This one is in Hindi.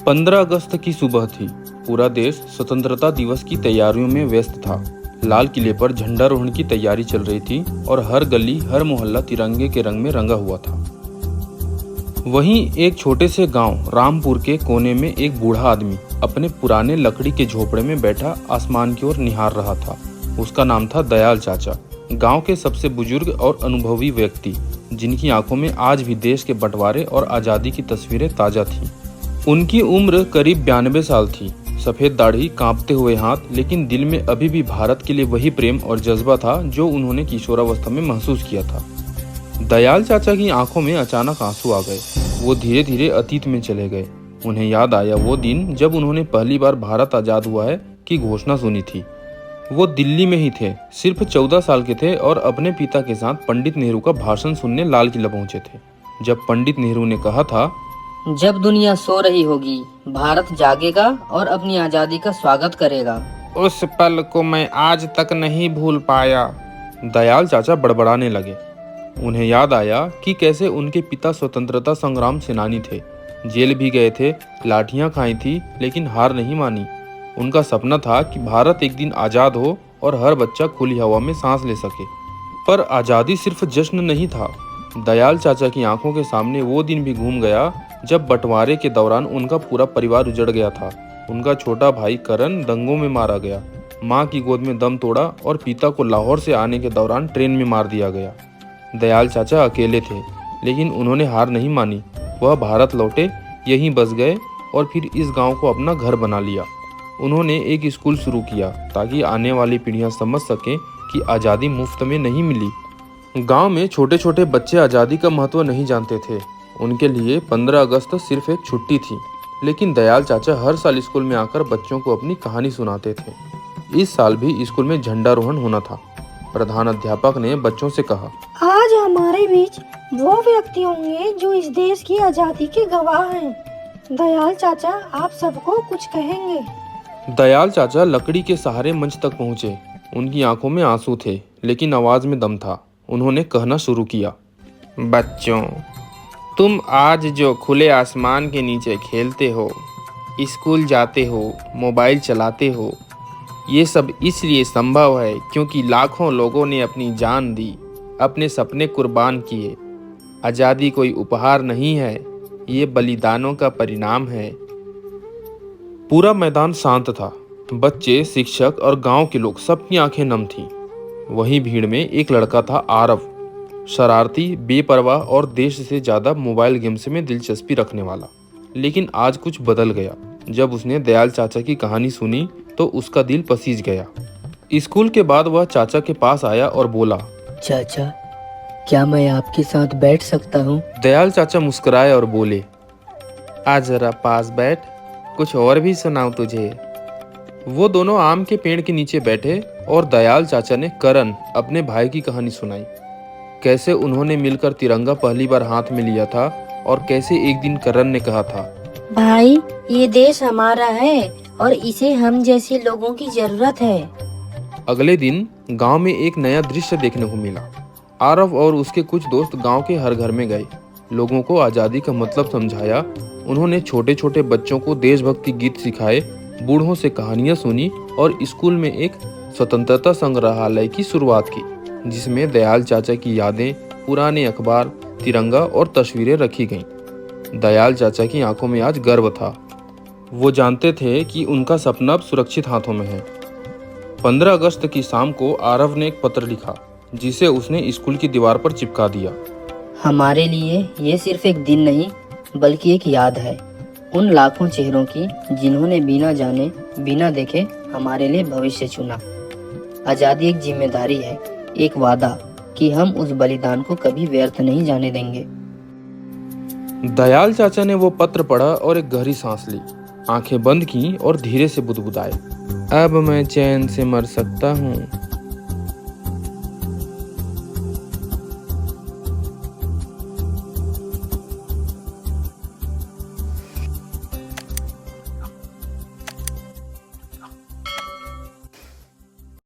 15 अगस्त की सुबह थी। पूरा देश स्वतंत्रता दिवस की तैयारियों में व्यस्त था। लाल किले पर झंडारोहण की तैयारी चल रही थी और हर गली हर मोहल्ला तिरंगे के रंग में रंगा हुआ था। वहीं एक छोटे से गांव रामपुर के कोने में एक बूढ़ा आदमी अपने पुराने लकड़ी के झोपड़े में बैठा आसमान की ओर निहार रहा था। उसका नाम था दयाल चाचा। गांव के सबसे बुजुर्ग और अनुभवी व्यक्ति, जिनकी आंखों में आज भी देश के बंटवारे और आज़ादी की तस्वीरें ताज़ा थीं। उनकी उम्र करीब 92 साल थी। सफ़ेद दाढ़ी, कांपते हुए हाथ, लेकिन दिल में अभी भी भारत के लिए वही प्रेम और जज्बा था जो उन्होंने किशोरावस्था में महसूस किया था। दयाल चाचा की आंखों में अचानक आंसू आ गए। वो धीरे धीरे अतीत में चले गए। उन्हें याद आया वो दिन जब उन्होंने पहली बार भारत आज़ाद हुआ है की घोषणा सुनी थी। वो दिल्ली में ही थे, सिर्फ 14 साल के थे और अपने पिता के साथ पंडित नेहरू का भाषण सुनने लाल किला पहुंचे थे। जब पंडित नेहरू ने कहा था, जब दुनिया सो रही होगी, भारत जागेगा और अपनी आजादी का स्वागत करेगा। उस पल को मैं आज तक नहीं भूल पाया। दयाल चाचा बड़बड़ाने लगे। उन्हें याद आया कि कैसे उनके पिता स्वतंत्रता संग्राम सेनानी थे, जेल भी गए थे, लाठियां खाई थी, लेकिन हार नहीं मानी। उनका सपना था कि भारत एक दिन आज़ाद हो और हर बच्चा खुली हवा में सांस ले सके। पर आज़ादी सिर्फ जश्न नहीं था। दयाल चाचा की आंखों के सामने वो दिन भी घूम गया जब बंटवारे के दौरान उनका पूरा परिवार उजड़ गया था। उनका छोटा भाई करण दंगों में मारा गया, मां की गोद में दम तोड़ा और पिता को लाहौर से आने के दौरान ट्रेन में मार दिया गया। दयाल चाचा अकेले थे, लेकिन उन्होंने हार नहीं मानी। वह भारत लौटे, यहीं बस गए और फिर इस गांव को अपना घर बना लिया। उन्होंने एक स्कूल शुरू किया ताकि आने वाली पीढ़ियां समझ सकें कि आज़ादी मुफ्त में नहीं मिली। गांव में छोटे छोटे बच्चे आज़ादी का महत्व नहीं जानते थे। उनके लिए 15 अगस्त सिर्फ एक छुट्टी थी, लेकिन दयाल चाचा हर साल स्कूल में आकर बच्चों को अपनी कहानी सुनाते थे। इस साल भी स्कूल में झंडारोहण होना था। प्रधान अध्यापक ने बच्चों से कहा, आज हमारे बीच वो व्यक्ति होंगे जो इस देश की आजादी के गवाह हैं। दयाल चाचा आप सबको कुछ कहेंगे। दयाल चाचा लकड़ी के सहारे मंच तक पहुंचे। उनकी आंखों में आंसू थे, लेकिन आवाज में दम था। उन्होंने कहना शुरू किया, बच्चों, तुम आज जो खुले आसमान के नीचे खेलते हो, स्कूल जाते हो, मोबाइल चलाते हो, ये सब इसलिए संभव है क्योंकि लाखों लोगों ने अपनी जान दी, अपने सपने कुर्बान किए। आज़ादी कोई उपहार नहीं है, ये बलिदानों का परिणाम है। पूरा मैदान शांत था। बच्चे, शिक्षक और गांव के लोग, सबकी आंखें नम थीं। वहीं भीड़ में एक लड़का था, आरव, शरारती, बेपरवाह और देश से ज़्यादा मोबाइल गेम्स में दिलचस्पी रखने वाला। लेकिन आज कुछ बदल गया। जब उसने दयाल चाचा की कहानी सुनी तो उसका दिल पसीज गया। स्कूल के बाद वह चाचा के पास आया और बोला, चाचा, क्या मैं आपके साथ बैठ सकता हूँ? दयाल चाचा मुस्कुराए और बोले, आ जरा पास बैठ, कुछ और भी सुनाऊं तुझे। वो दोनों आम के पेड़ के नीचे बैठे और दयाल चाचा ने करण, अपने भाई की कहानी सुनाई। कैसे उन्होंने मिलकर तिरंगा पहली बार हाथ में लिया था और कैसे एक दिन करण ने कहा था, भाई, ये देश हमारा है और इसे हम जैसे लोगों की जरूरत है। अगले दिन गांव में एक नया दृश्य देखने को मिला। आरव और उसके कुछ दोस्त गांव के हर घर में गए, लोगों को आज़ादी का मतलब समझाया। उन्होंने छोटे छोटे बच्चों को देशभक्ति गीत सिखाए, बूढ़ों से कहानियां सुनी और स्कूल में एक स्वतंत्रता संग्रहालय की शुरुआत की, जिसमें दयाल चाचा की यादें, पुराने अखबार, तिरंगा और तस्वीरें रखी गईं। दयाल चाचा की आंखों में आज गर्व था। वो जानते थे कि उनका सपना अब सुरक्षित हाथों में है। 15 अगस्त की शाम को आरव ने एक पत्र लिखा, जिसे उसने स्कूल की दीवार पर चिपका दिया। हमारे लिए ये सिर्फ एक दिन नहीं, बल्कि एक याद है, उन लाखों चेहरों की जिन्होंने बिना जाने, बिना देखे हमारे लिए भविष्य चुना। आज़ादी एक जिम्मेदारी है, एक वादा कि हम उस बलिदान को कभी व्यर्थ नहीं जाने देंगे। दयाल चाचा ने वो पत्र पढ़ा और एक गहरी सांस ली, आंखें बंद की और धीरे से बुदबुदाए, अब मैं चैन से मर सकता हूँ।